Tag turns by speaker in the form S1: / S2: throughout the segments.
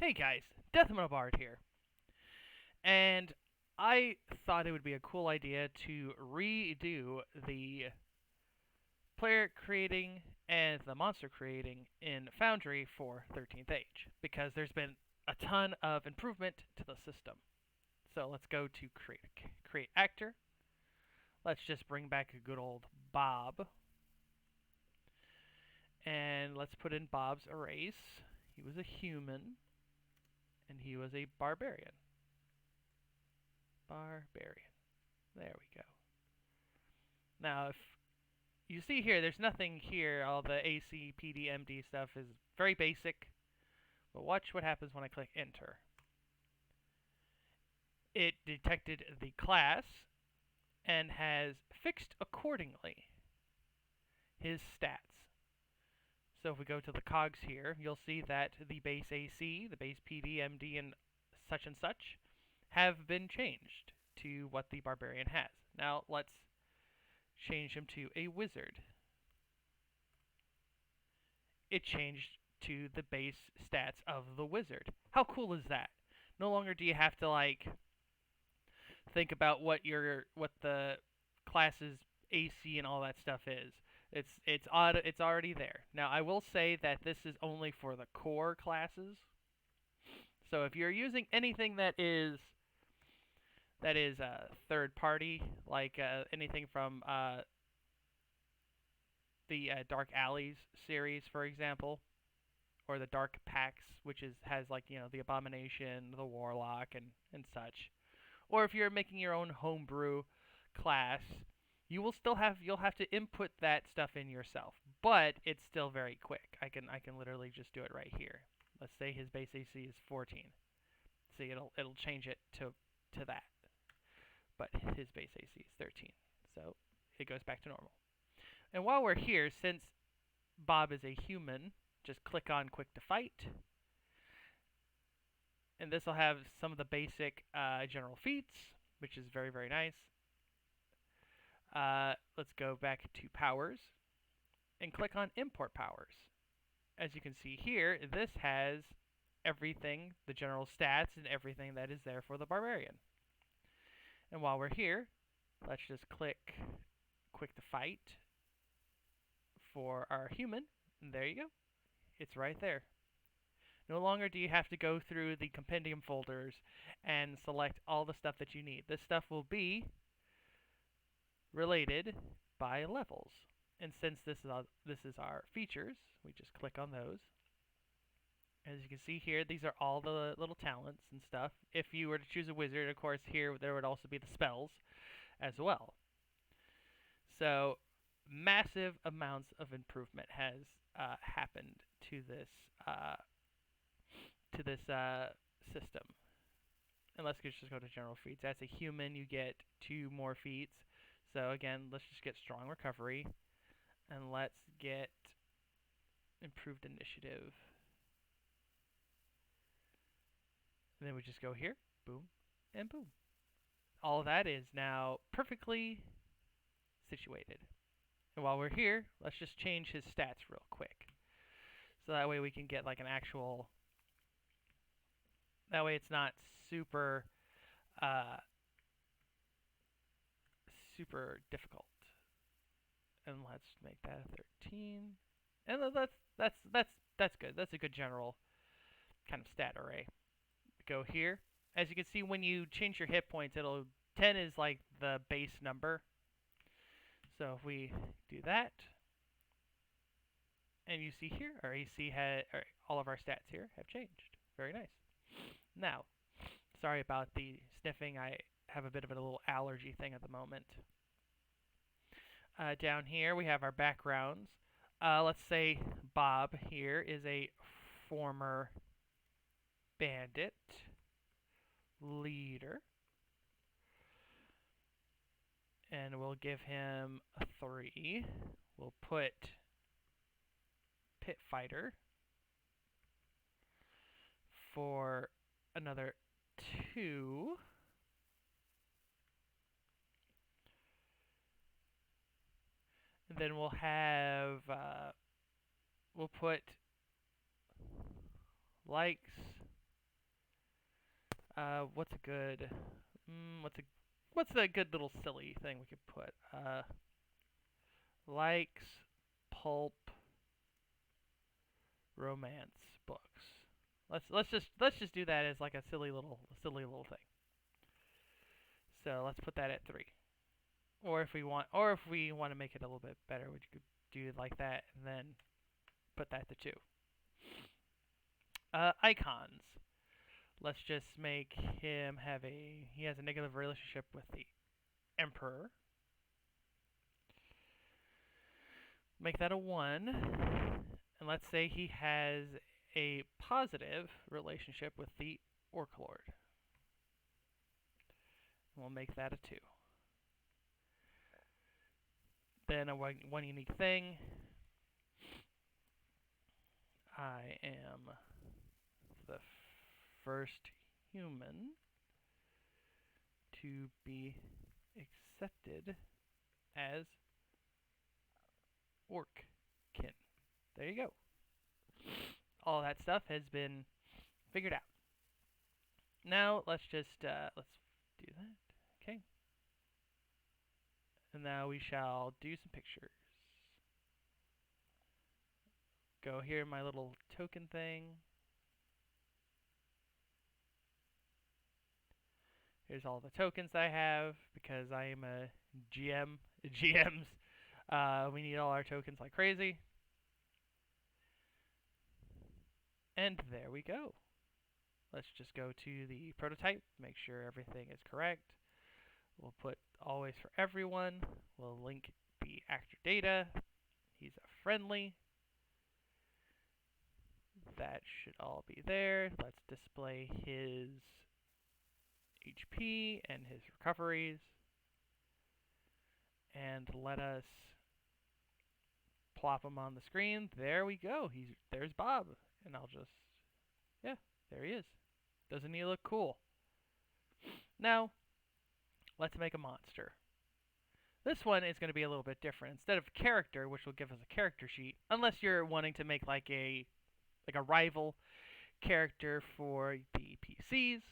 S1: Hey guys, Bard here, and I thought it would be a cool idea to redo the player creating and the monster creating in Foundry for 13th Age, because there's been a ton of improvement to the system. So let's go to create actor. Let's just bring back a good old Bob, and let's put in Bob's race. He was a human, and he was a barbarian. Barbarian. There we go. Now, if you see here, there's nothing here. All the AC, PD, MD stuff is very basic. But watch what happens when I click enter. It detected the class and has fixed accordingly his stats. So if we go to the cogs here, you'll see that the base AC, the base PD, MD, and such have been changed to what the barbarian has. Now let's change him to a wizard. It changed to the base stats of the wizard. How cool is that? No longer do you have to think about what the class's AC and all that stuff is. It's already there. Now I will say that this is only for the core classes. So if you're using anything that is third party, like anything from the Dark Alleys series, for example, or the Dark Pacts, which has the Abomination, the Warlock, and such. Or if you're making your own homebrew class, you'll have to input that stuff in yourself, but it's still very quick. I can literally just do it right here. Let's say his base AC is 14. See, it'll change it to that, but his base AC is 13, so it goes back to normal. And while we're here, since Bob is a human, just click on Quick to Fight, and this will have some of the basic general feats, which is very, very nice. Let's go back to powers and click on Import Powers. As you can see here, this has everything, the general stats, and everything that is there for the barbarian. And while we're here, let's just click Quick to Fight for our human, and there you go. It's right there. No longer do you have to go through the compendium folders and select all the stuff that you need. This stuff will be related by levels. And since this is our features, we just click on those. As you can see here, these are all the little talents and stuff. If you were to choose a wizard, of course, here there would also be the spells as well. So massive amounts of improvement has happened to this system. And let's just go to general feats. As a human, you get 2 more feats. So again, let's just get strong recovery, and let's get improved initiative. And then we just go here, boom, and boom. All of that is now perfectly situated. And while we're here, let's just change his stats real quick. So that way we can get like an actual... That way it's not super super difficult. And let's make that a 13. And that's good. That's a good general kind of stat array. Go here. As you can see, when you change your hit points, 10 is like the base number. So if we do that, and you see here, our AC all of our stats here have changed. Very nice. Now, sorry about the sniffing. I have a bit of a little allergy thing at the moment. Down here we have our backgrounds. Let's say Bob here is a former bandit leader, and we'll give him a 3. We'll put pit fighter for another 2. And then we'll have we'll put likes What's a good what's a good little silly thing we could put? Likes pulp romance books. Let's just do that as like a silly little thing. So let's put that at 3. Or if we want to make it a little bit better, we could do it like that and then put that to 2. Icons. Let's just make him he has a negative relationship with the emperor. Make that a 1. And let's say he has a positive relationship with the Orc Lord. We'll make that a 2. Then one unique thing. I am the first human to be accepted as Orckin. There you go. All that stuff has been figured out. Now let's do that. Okay. And now we shall do some pictures. Go here, my little token thing. Here's all the tokens I have because I am a GM. GMs, we need all our tokens like crazy. And there we go. Let's just go to the prototype, make sure everything is correct. We'll put always for everyone. We'll link the actor data. He's a friendly. That should all be there. Let's display his HP and his recoveries. And let us plop him on the screen. There we go. There's Bob. And I'll just, yeah, there he is. Doesn't he look cool? Now, let's make a monster. This one is going to be a little bit different. Instead of character, which will give us a character sheet, unless you're wanting to make like a rival character for the PCs,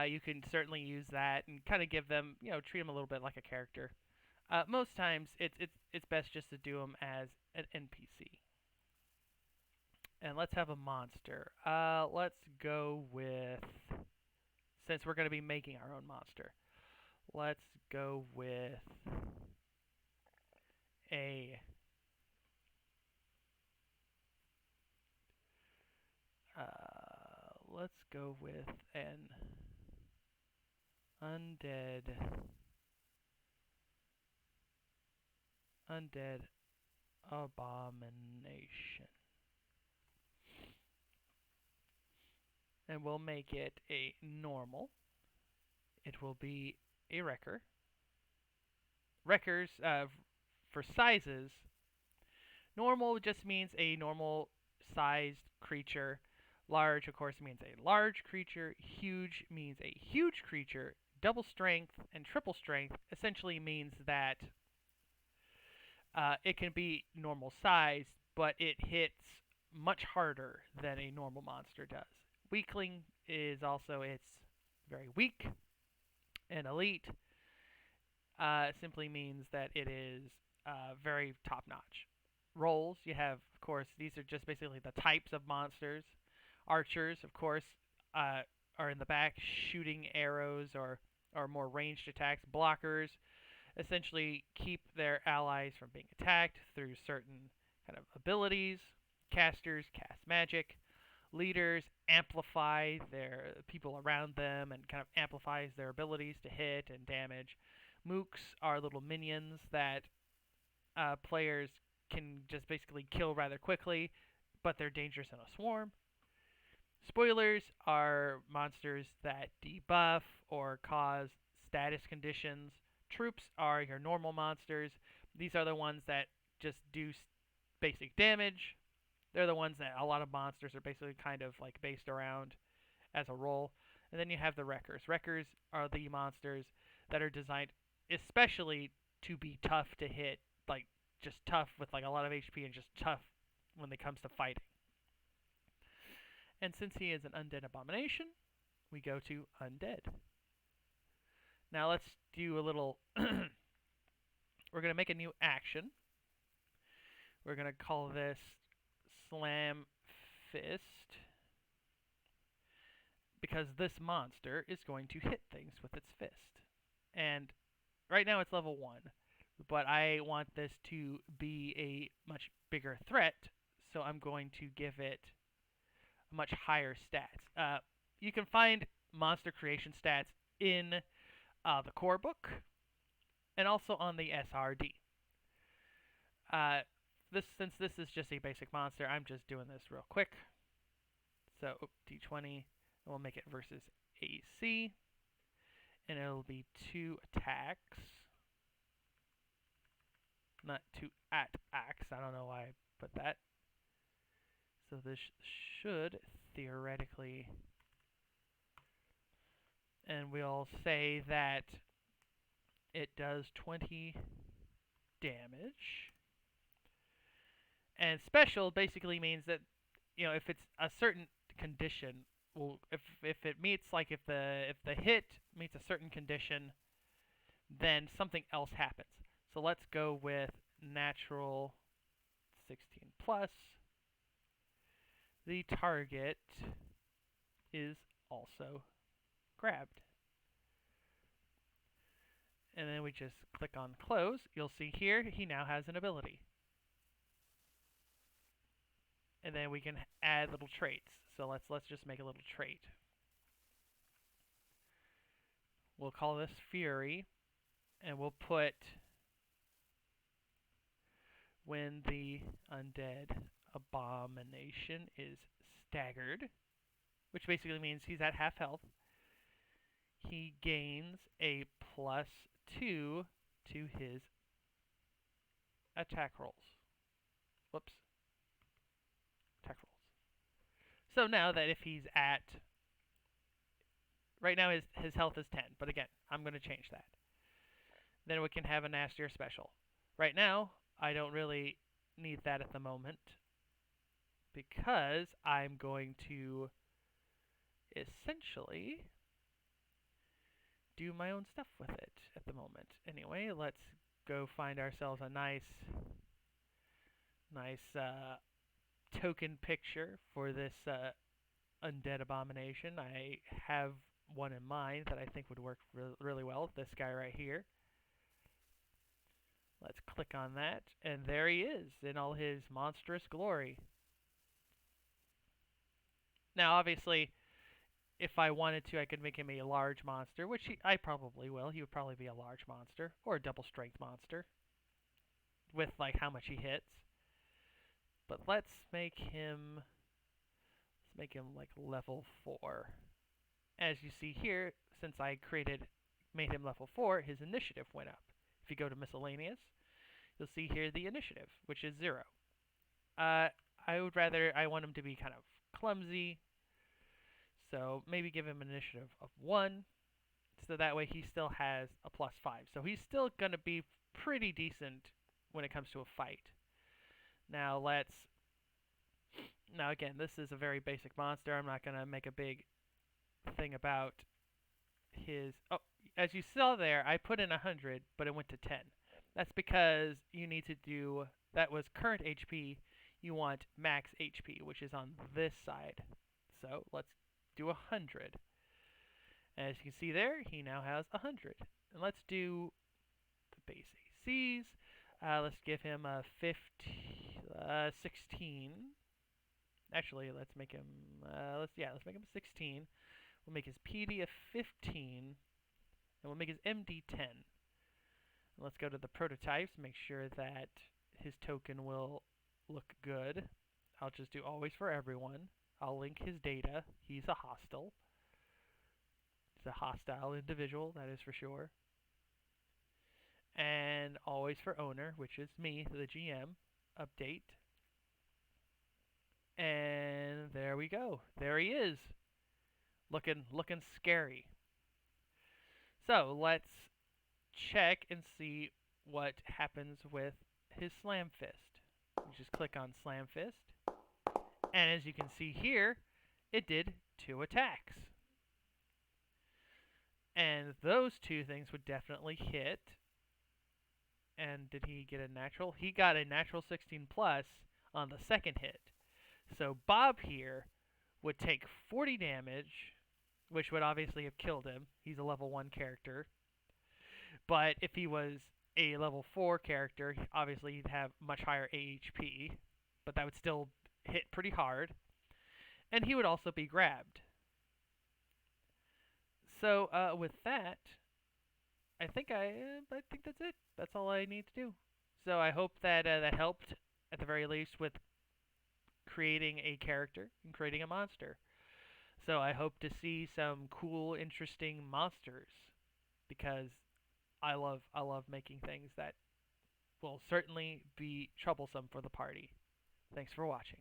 S1: you can certainly use that and kind of give them, treat them a little bit like a character. Most times, it's best just to do them as an NPC. And let's have a monster. Let's go with, since we're going to be making our own monster, let's go with an undead abomination. And we'll make it a normal. It will be a wrecker. Wreckers, for sizes, normal just means a normal sized creature. Large, of course, means a large creature. Huge means a huge creature. Double strength and triple strength essentially means that it can be normal size, but it hits much harder than a normal monster does. Weakling is also, it's very weak. And elite simply means that it is very top-notch. Roles, you have, of course, these are just basically the types of monsters. Archers, of course, are in the back shooting arrows or more ranged attacks. Blockers essentially keep their allies from being attacked through certain kind of abilities. Casters cast magic. Leaders amplify their people around them and kind of amplifies their abilities to hit and damage. Mooks are little minions that players can just basically kill rather quickly, but they're dangerous in a swarm. Spoilers are monsters that debuff or cause status conditions. Troops are your normal monsters. These are the ones that just do basic damage. They're the ones that a lot of monsters are basically kind of like based around as a role. And then you have the wreckers. Wreckers are the monsters that are designed especially to be tough to hit, like just tough with like a lot of HP and just tough when it comes to fighting. And since he is an undead abomination, we go to undead. Now let's do a little... We're going to make a new action. We're going to call this Slam Fist, because this monster is going to hit things with its fist. And right now it's level 1, but I want this to be a much bigger threat, so I'm going to give it much higher stats. You can find monster creation stats in the core book and also on the SRD. Since this is just a basic monster, I'm just doing this real quick. So D20, and we'll make it versus AC, and it'll be 2 attacks, not 2 attacks. I don't know why I put that. So this should theoretically, and we'll say that it does 20 damage. And special basically means that, if it's a certain condition, if it meets, like, if the hit meets a certain condition, then something else happens. So let's go with natural 16 plus. The target is also grabbed. And then we just click on close. You'll see here he now has an ability. And then we can add little traits. So let's just make a little trait. We'll call this Fury, and we'll put when the undead abomination is staggered, which basically means he's at half health, he gains a +2 to his attack rolls. Whoops. Attack rolls. So now that if he's at... Right now his health is 10, but again, I'm going to change that. Then we can have a nastier special. Right now, I don't really need that at the moment, because I'm going to essentially do my own stuff with it at the moment. Anyway, let's go find ourselves a nice token picture for this undead abomination. I have one in mind that I think would work really well. This guy right here. Let's click on that, and there he is in all his monstrous glory. Now, obviously, if I wanted to, I could make him a large monster, which I probably will. He would probably be a large monster, or a double strength monster, with like how much he hits. But let's make him like level 4. As you see here, since I made him level 4, his initiative went up. If you go to miscellaneous, you'll see here the initiative, which is 0. I want him to be kind of clumsy, so maybe give him an initiative of 1, so that way he still has a +5. So he's still going to be pretty decent when it comes to a fight. Now again, this is a very basic monster. I'm not going to make a big thing about his... Oh, as you saw there, I put in 100, but it went to 10. That's because you need to do... That was current HP. You want max HP, which is on this side. So let's do 100. As you can see there, he now has 100. And let's do the base ACs. Let's give him a 16. Actually, let's make him let's make him 16. We'll make his PD a 15, and we'll make his MD 10. And let's go to the prototypes, make sure that his token will look good. I'll just do always for everyone. I'll link his data. He's a hostile. He's a hostile individual, that is for sure. And always for owner, which is me, the GM. Update. And there we go. There he is. Looking scary. So let's check and see what happens with his Slam Fist. You just click on Slam Fist. And as you can see here, it did 2 attacks. And those 2 things would definitely hit. And did he get a natural? He got a natural 16 plus on the second hit. So Bob here would take 40 damage, which would obviously have killed him. He's a level 1 character. But if he was a level 4 character, obviously he'd have much higher AHP, but that would still hit pretty hard. And he would also be grabbed. So with that, I think that's it. That's all I need to do. So I hope that that helped at the very least with creating a character and creating a monster. So I hope to see some cool, interesting monsters because I love making things that will certainly be troublesome for the party. Thanks for watching.